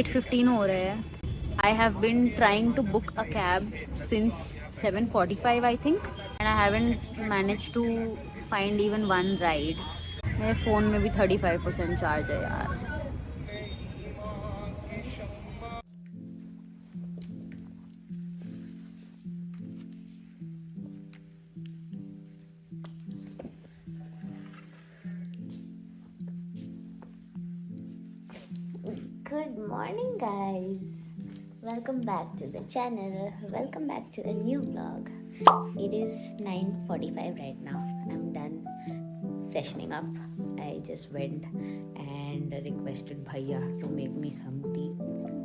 8:15 हो रहे हैं. I have been trying to book a cab since 7:45 I think, and I haven't managed to find even one ride. मेरे phone में भी 35% charge है यार. Good morning, guys. Welcome back to the channel. Welcome back to a new vlog. It is 9:45 right now. I'm done freshening up. I just went and requested Bhaiya to make me some tea.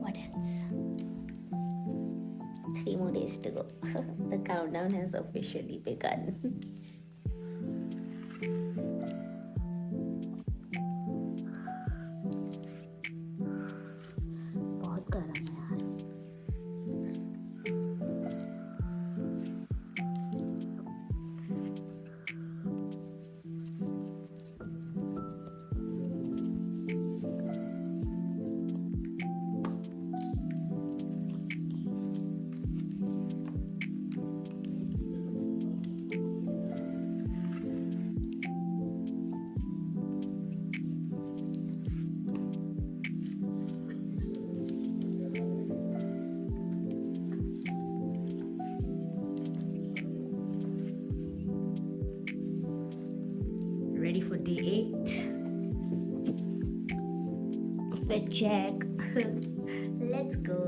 What else? 3 more days to go. The countdown has officially begun. बहुत गर्म है यार. Ready for day 8. Fit check. Let's go.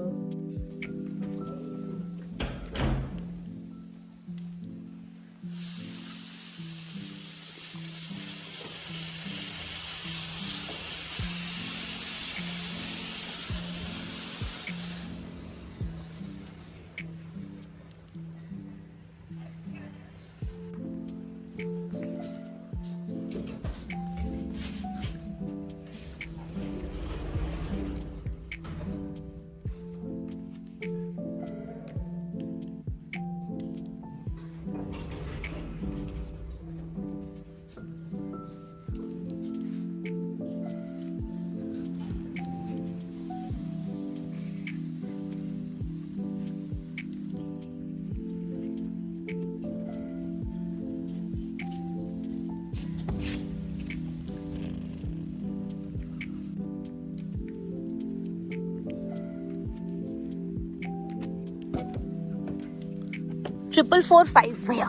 Triple 4 5 भैया.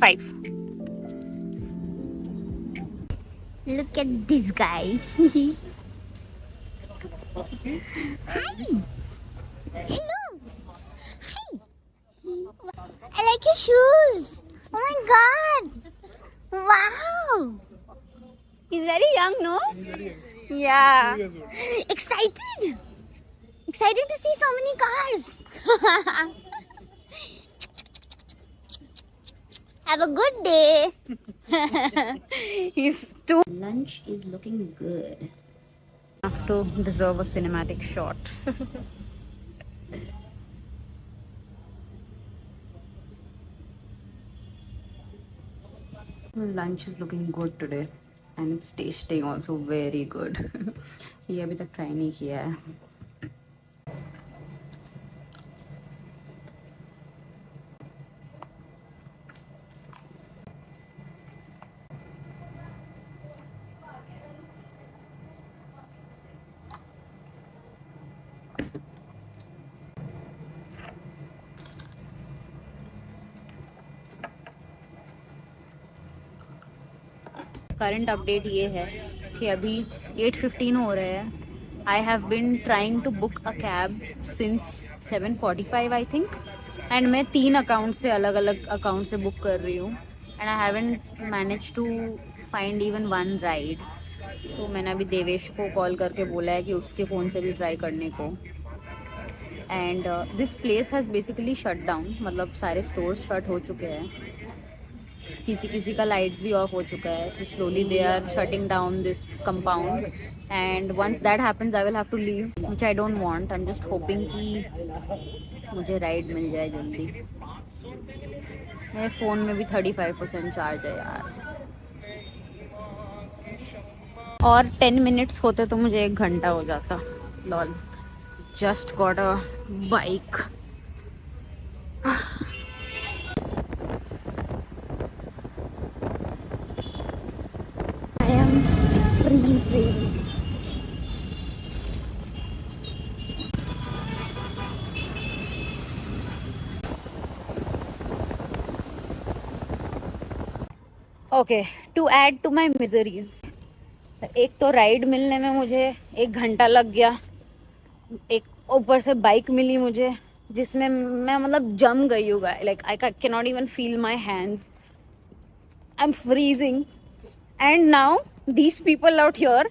5. Look at this guy. Hi. Hello. Hi. I like your shoes. Oh my god. Wow. He's very young, no? Yeah. Excited. Excited to see so many cars. Have a good day. He's too. Lunch is looking good. Have to deserve a cinematic shot. Lunch is looking good today and it's tasting also very good. ये अभी तक try नहीं किया है. Current update ये है कि अभी 8:15 हो रहे हैं. I have been trying to book a cab since 7:45 I think, and मैं 3 अकाउंट से अलग अलग अकाउंट से बुक कर रही हूँ and I haven't manage to find even one ride. तो मैंने अभी देवेश को कॉल करके बोला है कि उसके फ़ोन से भी ट्राई करने को. And this place has basically shut down, मतलब सारे स्टोर्स शट हो चुके हैं. किसी किसी का लाइट्स भी ऑफ हो चुका है. So slowly they are shutting down this compound and once that happens I will have to leave, which I don't want. I am just hoping कि मुझे राइड मिल जाए जल्दी. मेरे फ़ोन में भी 35% चार्ज है यार. और 10 मिनट्स होते तो मुझे 1 घंटा हो जाता। Lol, just got a bike. I am freezing. Okay, to add to my miseries, एक तो राइड मिलने में मुझे 1 घंटा लग गया, एक ऊपर से बाइक मिली मुझे जिसमें मैं मतलब जम गई हूँ। Like I can not even feel my hands, I am freezing. And now these people out here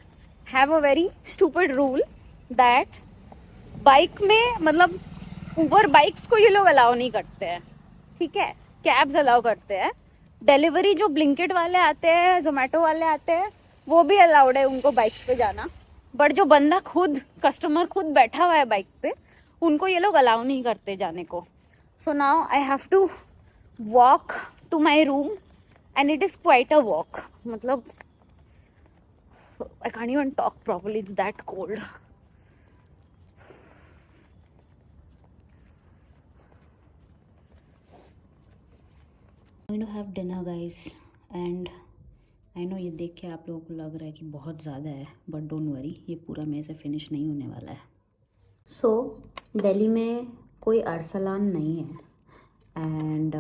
have a very stupid rule that bike में मतलब ऊबर बाइक्स को ये लोग अलाउ नहीं करते हैं, ठीक है, कैब्स अलाउ करते हैं। डिलीवरी जो ब्लिंकिट वाले आते हैं, जोमेटो वाले आते हैं, वो भी अलाउड है उनको बाइक्स पे जाना, बट जो बंदा खुद कस्टमर खुद बैठा हुआ है बाइक पे, उनको ये लोग अलाउ नहीं करते जाने को। So now I have to walk to my room and it is quite a walk. मतलब I can't even talk properly, it's that cold. I'm going to have dinner guys, and I know ये देख के आप लोगों को लग रहा है कि बहुत ज़्यादा है, बट डोंट वरी, ये पूरा मेरे से फिनिश नहीं होने वाला है। सो दिल्ली में कोई अरसलान नहीं है, and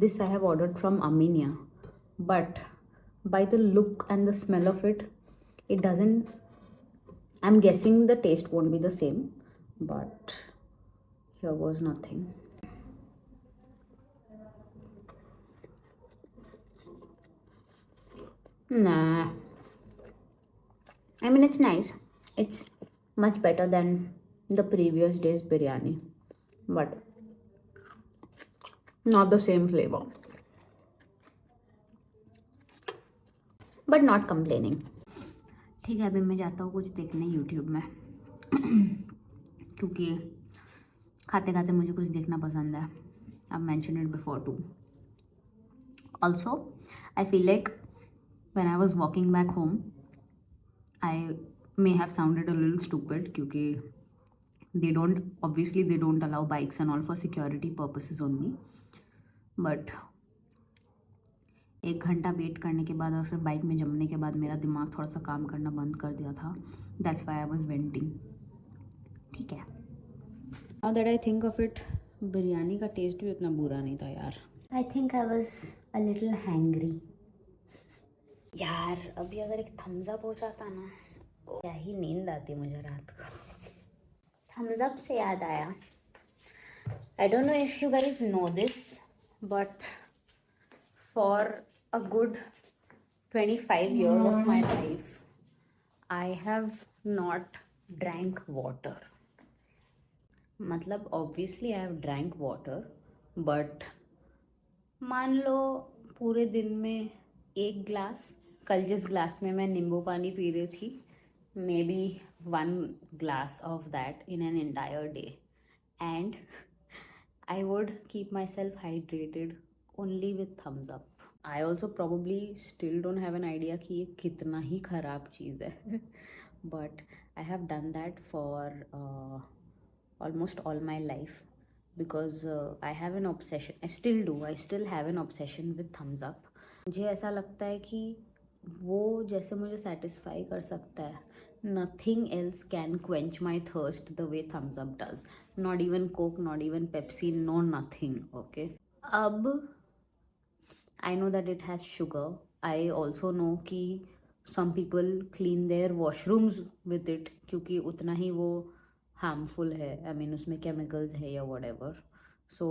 this I have ordered from Aminia, but by the look and the smell of it, it doesn't, I'm guessing the taste won't be the same, but here was nothing. Nah, I mean it's nice, it's much better than the previous day's biryani, but not the same flavor, but not complaining. ठीक है, अभी मैं जाता हूँ कुछ देखने YouTube में क्योंकि खाते खाते मुझे कुछ देखना पसंद है। I mention it before too. Also I feel like when I was walking back home I may have sounded a little stupid, क्योंकि they don't allow bikes and all for security purposes only, but 1 घंटा wait करने के बाद और फिर bike में जमने के बाद मेरा दिमाग थोड़ा सा काम करना बंद कर दिया था। दैट्स व्हाई आई वाज वेंटिंग। ठीक है, now that I think of it, biryani का टेस्ट भी उतना बुरा नहीं था यार। I think I was a little hangry यार। अभी अगर एक थम्स अप हो जाता ना, क्या ही नींद आती मुझे रात को। थम्स अप से याद आया, I don't know if you guys know this, but for a good 25 years of my life, I have not drank water. मतलब obviously I have drank water, but मान लो पूरे दिन में 1 ग्लास, कल जिस ग्लास में मैं नींबू पानी पी रही थी, may be 1 glass of that in an entire day, and I would keep myself hydrated only with thumbs up. I also probably still don't have an idea कि ये कितना ही ख़राब चीज़ है but I have done that for almost all my life because I have an obsession, I still have an obsession with thumbs up. मुझे ऐसा लगता है कि वो जैसे मुझे satisfy कर सकता है, nothing else can quench my thirst the way thumbs up does. Not even Coke, not even Pepsi, no nothing. Okay, अब I know that it has sugar. I also know कि some people clean their washrooms with it क्योंकि उतना ही वो harmful है, I mean उसमें chemicals है या whatever. So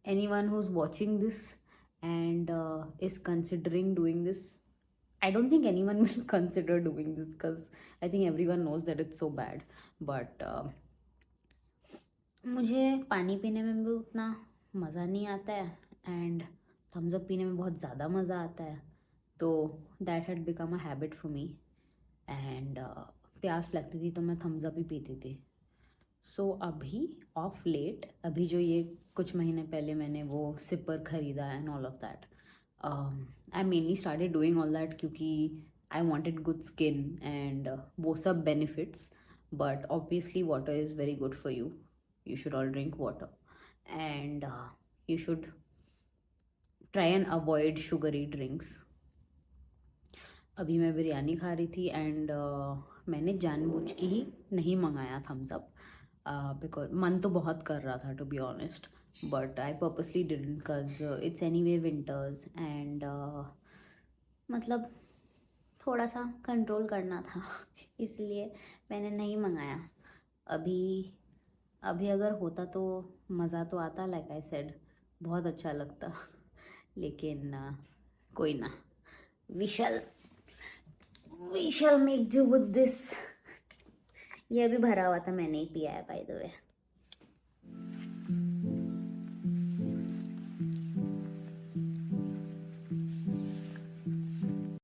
anyone who's watching this and is considering doing this, I don't think anyone will consider doing this because I think everyone knows that it's so bad. But मुझे पानी पीने में भी उतना मज़ा नहीं आता है एंड थम्स अप पीने में बहुत ज़्यादा मज़ा आता है, तो that had become a habit for me. And प्यास लगती थी तो मैं थम्स अप ही पीती थी। सो अभी ऑफ लेट, अभी जो ये कुछ महीने पहले मैंने वो सिपर ख़रीदा and all of that, I mainly started doing all that क्योंकि I wanted good skin and वो सब benefits. But obviously water is very good for you. You should all drink water, and you should try and avoid sugary drinks. अभी मैं बिरयानी खा रही थी and मैंने जानबूझ के ही नहीं मंगाया थम्स अप, बिकॉज मन तो बहुत कर रहा था to be honest, but I purposely didn't because it's anyway winters and मतलब थोड़ा सा कंट्रोल करना था इसलिए मैंने नहीं मंगाया. अभी अगर होता तो मज़ा तो आता, लाइक आई सेड, बहुत अच्छा लगता. लेकिन कोई ना, we shall make do with this. ये अभी भरा हुआ था, मैंने ही पिया है बाय द वे.